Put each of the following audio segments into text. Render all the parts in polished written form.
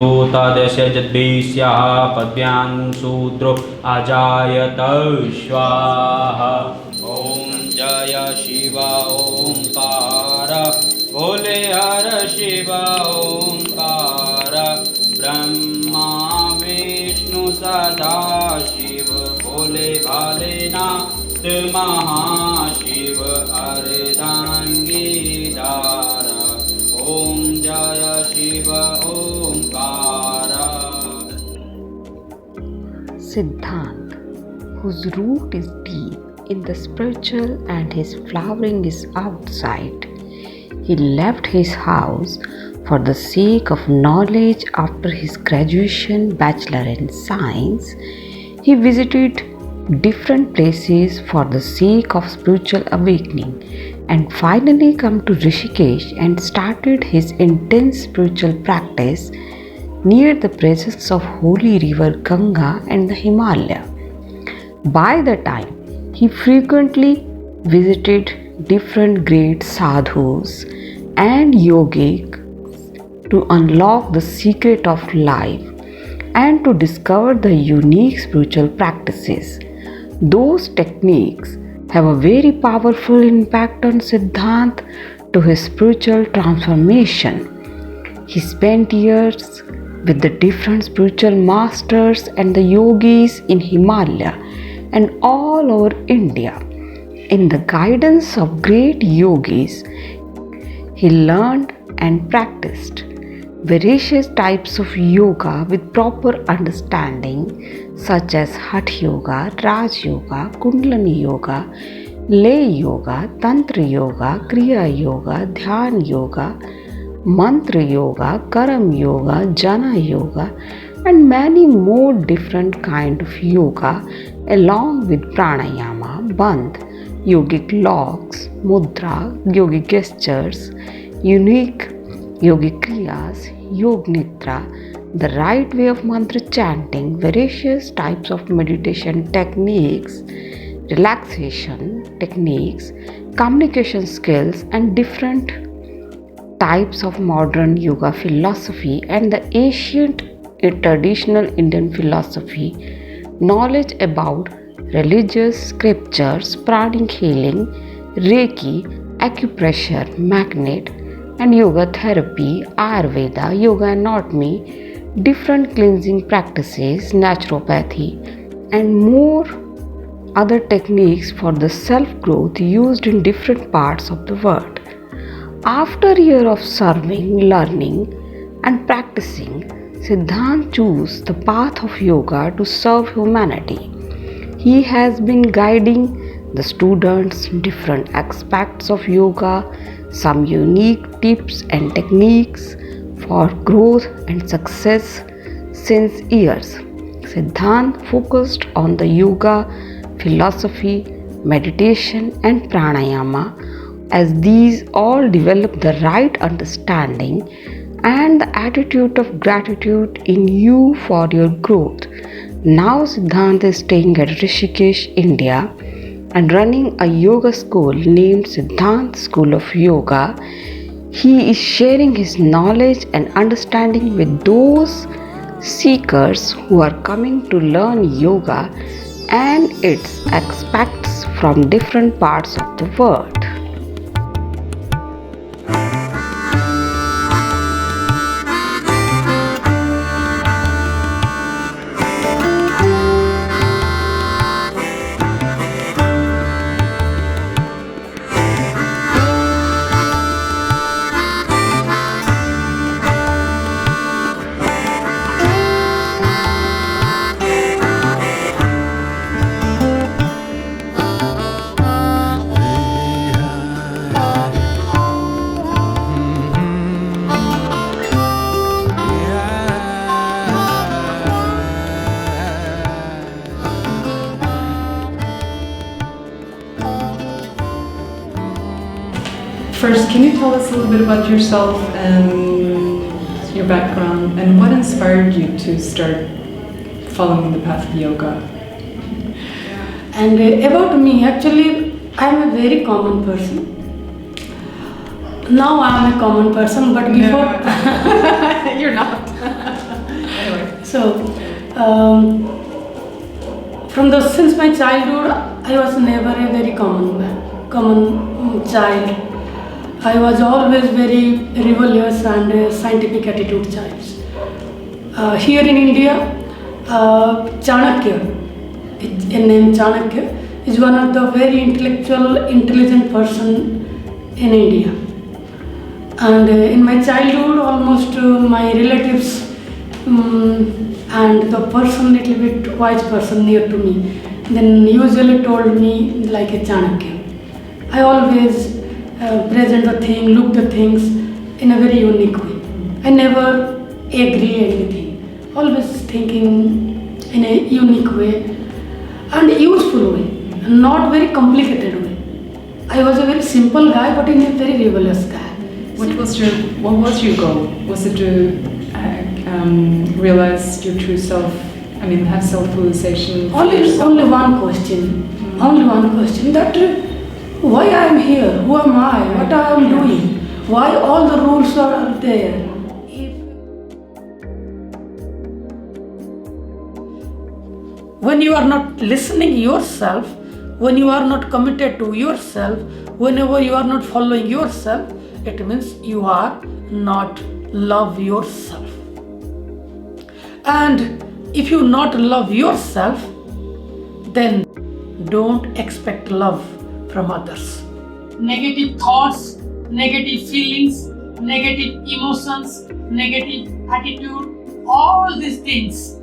तदशजद्भिस्याः पद्भ्यां शूद्रो अजायत स्वाहा। ॐ जय शिव ओंकार भोले हर शिव ओंकार ब्रह्मा विष्णु सदा शिव भोले भालेनाथ महाशिव अर्धांगीधार। ॐ जय शिव ओंकार। Siddhant, whose root is deep in the spiritual and his flowering is outside. He left his house for the sake of knowledge after his graduation bachelor in science. He visited different places for the sake of spiritual awakening and finally come to Rishikesh and started his intense spiritual practice near the presence of holy river Ganga and the Himalaya. By the time, he frequently visited different great sadhus and yogics to unlock the secret of life and to discover the unique spiritual practices. Those techniques have a very powerful impact on Siddhant to his spiritual transformation. He spent years with the different spiritual masters and the yogis in Himalaya and all over India. In the guidance of great yogis, he learned and practiced various types of yoga with proper understanding, such as Hatha Yoga, Raj Yoga, Kundalini Yoga, Lay Yoga, Tantra Yoga, Kriya Yoga, Dhyan Yoga, Mantra Yoga, Karam Yoga, Jana Yoga, and many more different kind of yoga, along with pranayama, bandh, yogic locks, mudra, yogic gestures, unique yogic kriyas, yog nidra, the right way of mantra chanting, various types of meditation techniques, relaxation techniques, communication skills, and different types of modern yoga philosophy and the ancient traditional Indian philosophy, knowledge about religious scriptures, pranic healing, Reiki, acupressure, magnet, and yoga therapy, Ayurveda, yoga anatomy, different cleansing practices, naturopathy, and more other techniques for the self-growth used in different parts of the world. After a year of serving, learning, and practicing, Siddhant chose the path of yoga to serve humanity. He has been guiding the students in different aspects of yoga, some unique tips and techniques for growth and success since years. Siddhant focused on the yoga, philosophy, meditation, and pranayama, as these all develop the right understanding and the attitude of gratitude in you for your growth. Now Siddhant is staying at Rishikesh, India, and running a yoga school named Siddhant School of Yoga. He is sharing his knowledge and understanding with those seekers who are coming to learn yoga and its aspects from different parts of the world. First, can you tell us a little bit about yourself and your background and what inspired you to start following the path of yoga? And about me, actually, I am a very common person. Now I am a common person, but before You're not. So, since my childhood, I was never a very common child. I was always very rebellious and scientific attitude child. Here in India, Chanakya, a name Chanakya, is one of the very intelligent person in India. And in my childhood, almost my relatives and the person, little bit wise person near to me, then usually told me like a Chanakya. I always present the thing, look the things in a very unique way. I never agree anything. Always thinking in a unique way and useful way, not very complicated way. I was a very simple guy, but in a very rebellious guy. What was your goal? Was it to realize your true self? I mean, have self-realization? Only one question. Only one question. That why I am here? Who am I? What I am doing? Why all the rules are there? When you are not listening yourself, when you are not committed to yourself, whenever you are not following yourself, it means you are not love yourself. And if you not love yourself, then don't expect love from others. Negative thoughts, negative feelings, negative emotions, negative attitude, all these things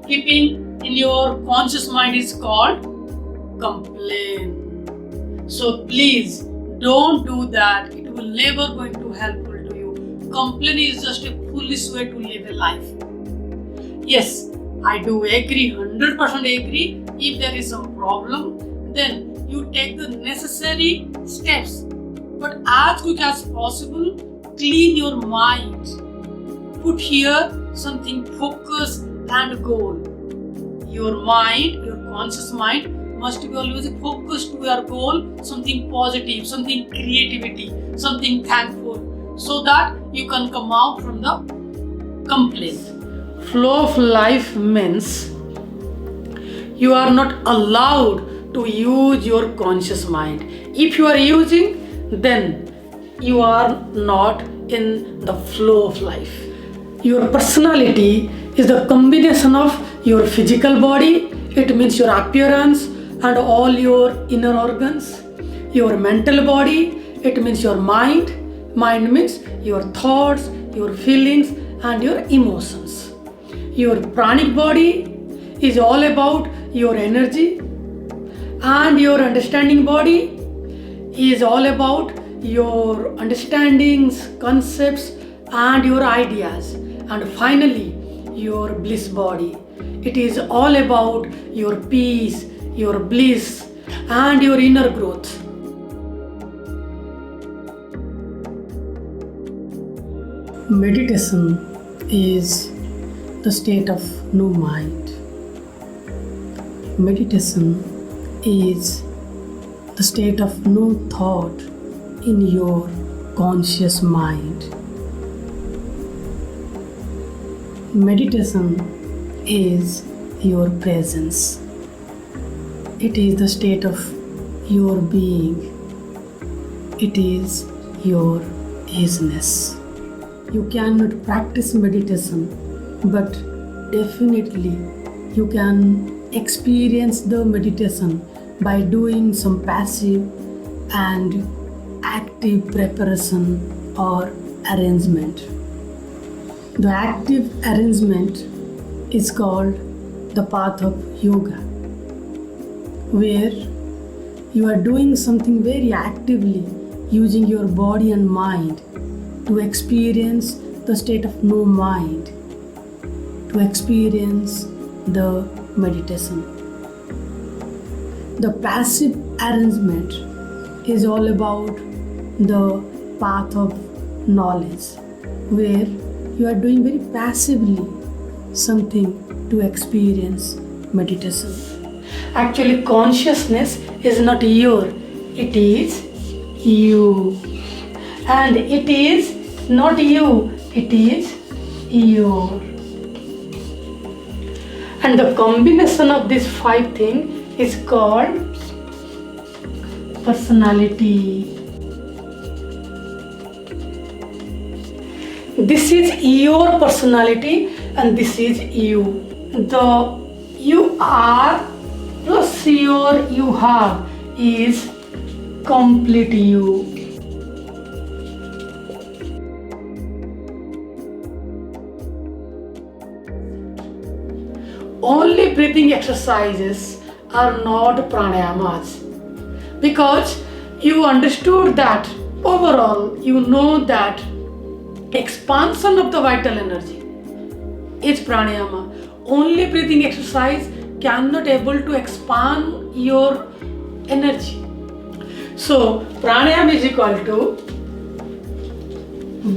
keeping in your conscious mind is called complaint. So please don't do that. It will never going to helpful to you. Complaint is just a foolish way to live a life. Yes, I do agree, 100% agree. If there is some problem, then you take the necessary steps. But as quick as possible, clean your mind. Put here something focus and goal. Your mind, your conscious mind must be always focused to your goal, something positive, something creativity, something thankful, so that you can come out from the complaint. Flow of life means you are not allowed to use your conscious mind. If you are using, then you are not in the flow of life. Your personality is the combination of your physical body, it means your appearance and all your inner organs. Your mental body, it means your mind. Mind means your thoughts, your feelings and your emotions. Your pranic body is all about your energy, and your understanding body is all about your understandings, concepts and your ideas. And finally, your bliss body. It is all about your peace, your bliss and your inner growth. Meditation is the state of no mind. Meditation is the state of no thought in your conscious mind. Meditation is your presence. It is the state of your being. It is your isness. You cannot practice meditation, but definitely you can experience the meditation by doing some passive and active preparation or arrangement. The active arrangement is called the path of yoga, where you are doing something very actively using your body and mind to experience the state of no mind, to experience the meditation. The passive arrangement is all about the path of knowledge, where you are doing very passively something to experience meditation. Actually, consciousness is not your, it is you. And it is not you, it is your. And the combination of these 5 things is called personality. This is your personality and this is you. The you are plus your you have is complete you. Only breathing exercises are not pranayamas, because you understood that overall you know that expansion of the vital energy is pranayama. Only breathing exercise cannot able to expand your energy. So pranayama is equal to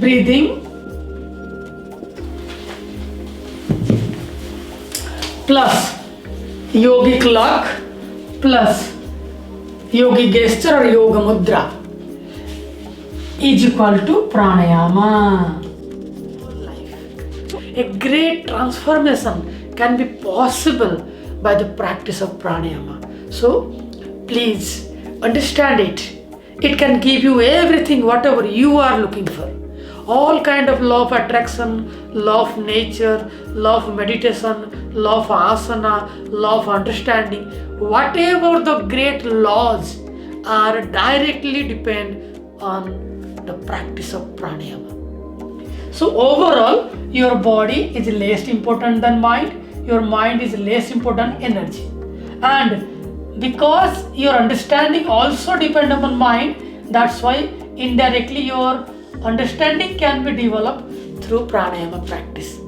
breathing plus yogic lock plus yogic gesture or yoga mudra is equal to pranayama. A great transformation can be possible by the practice of pranayama. So please understand it. It can give you everything whatever you are looking for. All kind of law of attraction, law of nature, law of meditation, law of asana, law of understanding. Whatever the great laws are directly depend on the practice of pranayama. So overall, your body is less important than mind, your mind is less important energy. And because your understanding also depends upon mind, that's why indirectly your understanding can be developed through pranayama practice.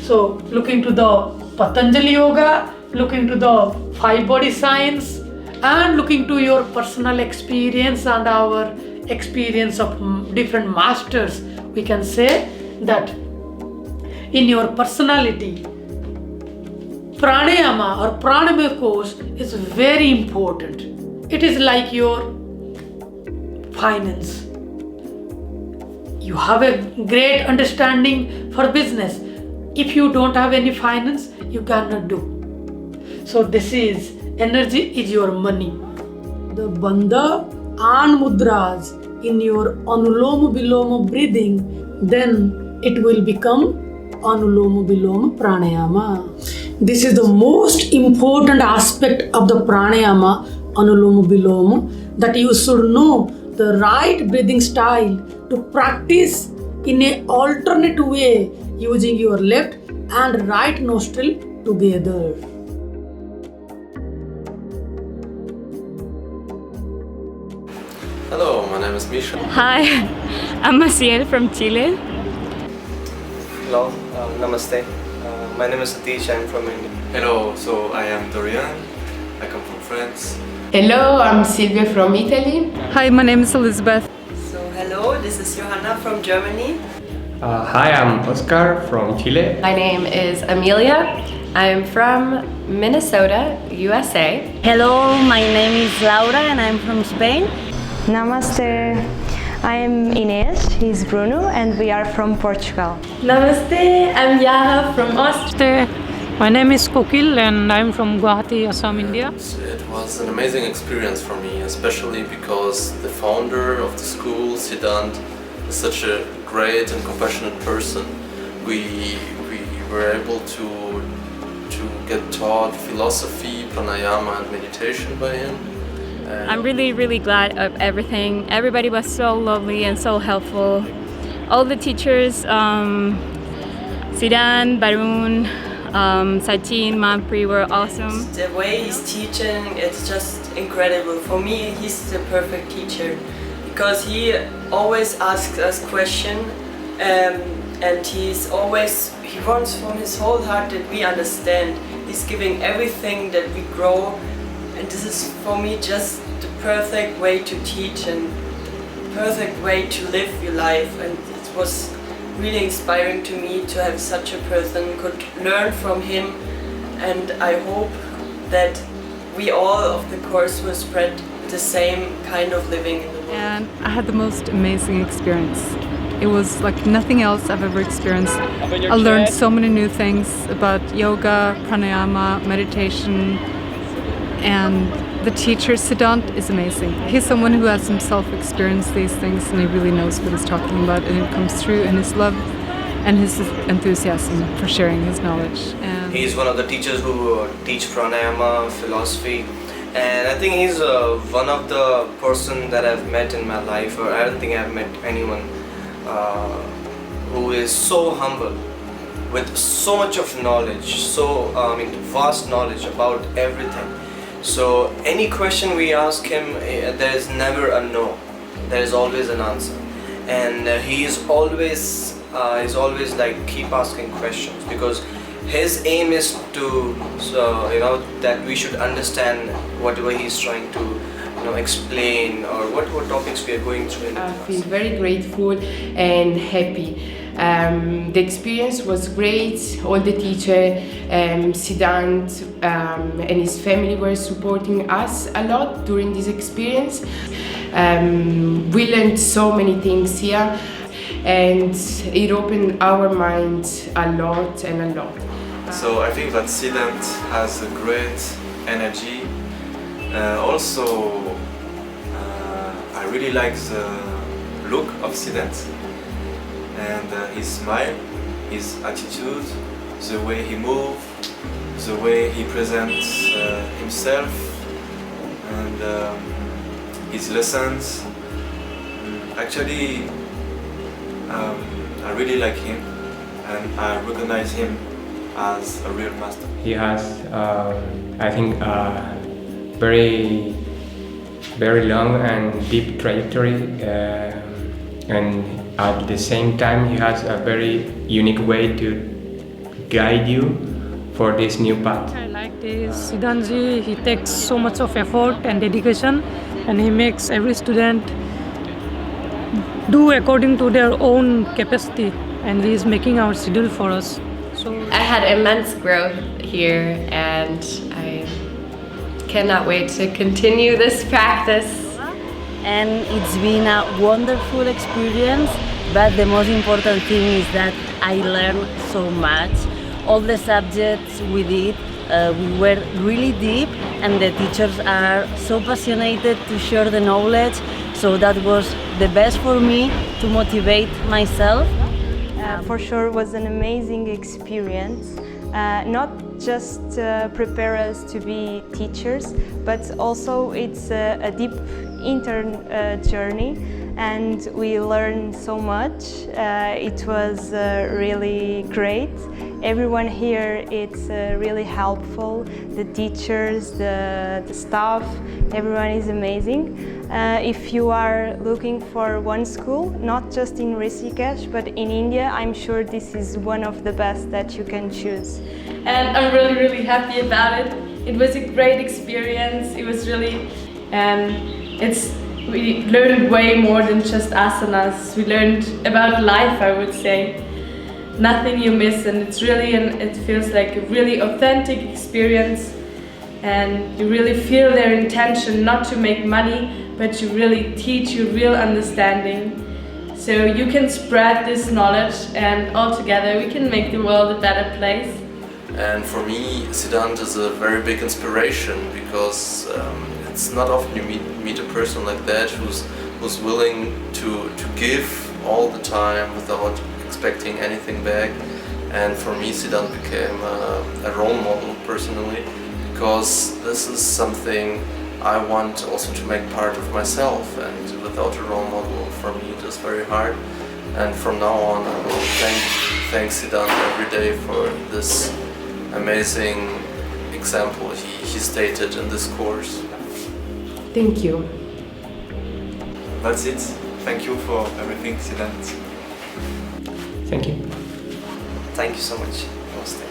So looking to the Patanjali Yoga, looking to the 5 body science, and looking to your personal experience and our experience of different masters, we can say that in your personality, pranayama or pranayama course is very important. It is like your finance. You have a great understanding for business. If you don't have any finance, you cannot do. So this is energy is your money. The bandha and mudras in your anuloma viloma breathing, then it will become anuloma viloma pranayama. This is the most important aspect of the pranayama, anuloma viloma, that you should know the right breathing style to practice in an alternate way using your left and right nostril together. Hello, my name is Misha. Hi, I'm Maciel from Chile. Hello, namaste. My name is Satish, I'm from India. Hello, so I am Dorian. I come from France. Hello, I'm Silvia from Italy. Hi, my name is Elizabeth. So hello, this is Johanna from Germany. Hi, I'm Oscar from Chile. My name is Amelia. I'm from Minnesota, USA. Hello, my name is Laura and I'm from Spain. Namaste. I'm Inês, he's Bruno, and we are from Portugal. Namaste, I'm Yara from Austria. My name is Kokil and I'm from Guwahati, Assam, India. It was an amazing experience for me, especially because the founder of the school, Siddhant, is such a great and compassionate person. We were able to get taught philosophy, pranayama and meditation by him. I'm really glad of everything. Everybody was so lovely and so helpful. All the teachers, Siddhant, Barun, Sachin, Manpri were awesome. The way he's teaching, it's just incredible. For me, he's the perfect teacher because he always asks us questions and he wants from his whole heart that we understand. He's giving everything that we grow, and this is for me just the perfect way to teach and perfect way to live your life, and it was really inspiring to me to have such a person, could learn from him, and I hope that we all of the course will spread the same kind of living in the world. And I had the most amazing experience. It was like nothing else I've ever experienced. I learned so many new things about yoga, pranayama, meditation, and the teacher Siddhant is amazing. He's someone who has himself experienced these things and he really knows what he's talking about, and it comes through in his love and his enthusiasm for sharing his knowledge. And he's one of the teachers who teach pranayama, philosophy, and I think he's one of the person that I've met in my life, or I don't think I've met anyone who is so humble, with so much of knowledge, so vast knowledge about everything. So any question we ask him, there is never a no. There is always an answer, and he's always like keep asking questions, because his aim is to that we should understand whatever he's trying to explain, or what topics we are going through in the I class. feel very grateful and happy. The experience was great. All the teacher, Siddhant and his family were supporting us a lot during this experience. We learned so many things here, and it opened our minds a lot and a lot. So I think that Siddhant has a great energy. Also, I really like the look of Siddhant, and his smile, his attitude, the way he moves, the way he presents himself, and his lessons. Actually, I really like him, and I recognize him as a real master. He has, I think, very long and deep trajectory, and at the same time he has a very unique way to guide you for this new path. I like this Siddhantji. He takes so much of effort and dedication, and he makes every student do according to their own capacity, and he is making our schedule for us. So I had immense growth here, and I cannot wait to continue this practice. And it's been a wonderful experience, but the most important thing is that I learned so much. All the subjects we did, we were really deep, and the teachers are so passionate to share the knowledge, so that was the best for me to motivate myself. For sure it was an amazing experience, not just prepare us to be teachers, but also it's a deep intern journey, and we learned so much. It was really great. Everyone here, it's really helpful. The teachers, the staff, everyone is amazing. If you are looking for one school, not just in Rishikesh, but in India, I'm sure this is one of the best that you can choose. And I'm really happy about it. It was a great experience. It was really, we learned way more than just asanas. We learned about life, I would say. Nothing you miss, and it's really, it feels like a really authentic experience, and you really feel their intention not to make money, but you really teach you real understanding. So you can spread this knowledge, and all together we can make the world a better place. And for me, Siddhant is a very big inspiration, because it's not often you meet a person like that who's willing to give all the time without expecting anything back. And for me, Siddhant became a role model personally, because this is something I want also to make part of myself, and without a role model for me it is very hard. And from now on I will thank Siddhant every day for this amazing example he stated in this course. Thank you. That's it. Thank you for everything, Siddhant. Thank you. Thank you so much. Namaste.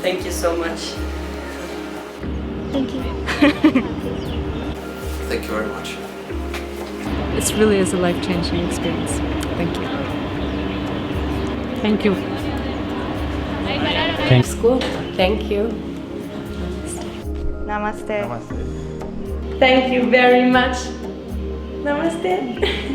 Thank you so much. Thank you. Thank you very much. It really is a life-changing experience. Thank you. thank you. Thanks. Cool. Thank you. Namaste. Thank you very much. Namaste.